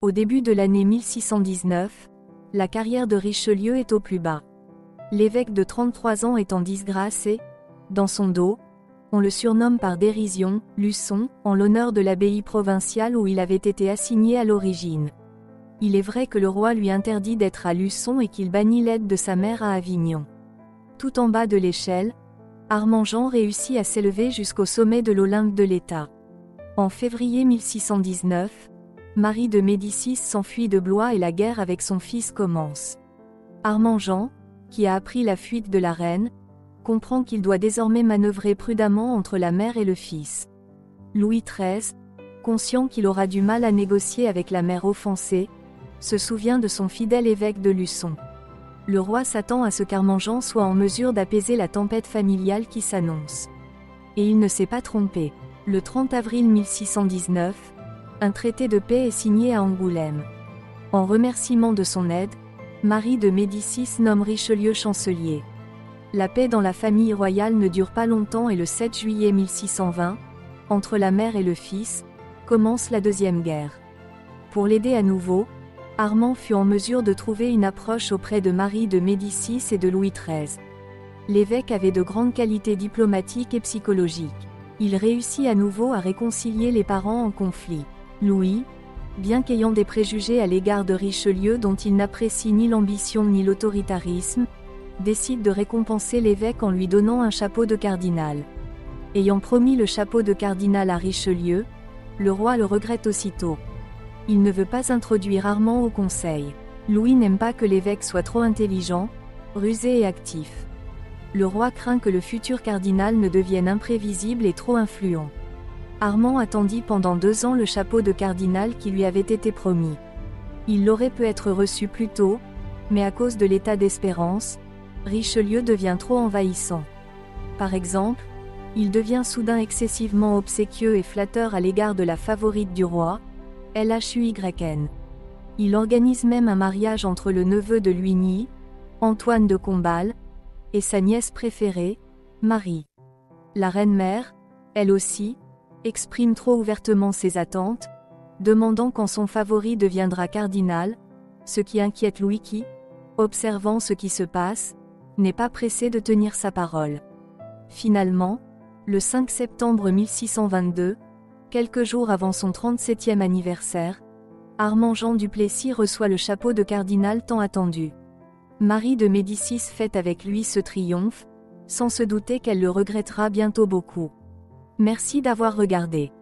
Au début de l'année 1619, la carrière de Richelieu est au plus bas. L'évêque de 33 ans est en disgrâce et, dans son dos, on le surnomme par dérision, Luçon, en l'honneur de l'abbaye provinciale où il avait été assigné à l'origine. Il est vrai que le roi lui interdit d'être à Luçon et qu'il bannit l'aide de sa mère à Avignon. Tout en bas de l'échelle, Armand Jean réussit à s'élever jusqu'au sommet de l'Olympe de l'État. En février 1619, Marie de Médicis s'enfuit de Blois et la guerre avec son fils commence. Armand Jean, qui a appris la fuite de la reine, comprend qu'il doit désormais manœuvrer prudemment entre la mère et le fils. Louis XIII, conscient qu'il aura du mal à négocier avec la mère offensée, se souvient de son fidèle évêque de Luçon. Le roi s'attend à ce qu'Armand Jean soit en mesure d'apaiser la tempête familiale qui s'annonce. Et il ne s'est pas trompé. Le 30 avril 1619, un traité de paix est signé à Angoulême. En remerciement de son aide, Marie de Médicis nomme Richelieu chancelier. La paix dans la famille royale ne dure pas longtemps et le 7 juillet 1620, entre la mère et le fils, commence la Deuxième Guerre. Pour l'aider à nouveau, Armand fut en mesure de trouver une approche auprès de Marie de Médicis et de Louis XIII. L'évêque avait de grandes qualités diplomatiques et psychologiques. Il réussit à nouveau à réconcilier les parents en conflit. Louis, bien qu'ayant des préjugés à l'égard de Richelieu dont il n'apprécie ni l'ambition ni l'autoritarisme, décide de récompenser l'évêque en lui donnant un chapeau de cardinal. Ayant promis le chapeau de cardinal à Richelieu, le roi le regrette aussitôt. Il ne veut pas introduire Armand au conseil. Louis n'aime pas que l'évêque soit trop intelligent, rusé et actif. Le roi craint que le futur cardinal ne devienne imprévisible et trop influent. Armand attendit pendant 2 ans le chapeau de cardinal qui lui avait été promis. Il l'aurait peut-être reçu plus tôt, mais à cause de l'état d'espérance, Richelieu devient trop envahissant. Par exemple, il devient soudain excessivement obséquieux et flatteur à l'égard de la favorite du roi, Lhuyn. Il organise même un mariage entre le neveu de Luigny, Antoine de Combal, et sa nièce préférée, Marie. La reine-mère, elle aussi, exprime trop ouvertement ses attentes, demandant quand son favori deviendra cardinal, ce qui inquiète Louis qui, observant ce qui se passe, n'est pas pressé de tenir sa parole. Finalement, le 5 septembre 1622, quelques jours avant son 37e anniversaire, Armand Jean du Plessis reçoit le chapeau de cardinal tant attendu. Marie de Médicis fête avec lui ce triomphe, sans se douter qu'elle le regrettera bientôt beaucoup. Merci d'avoir regardé.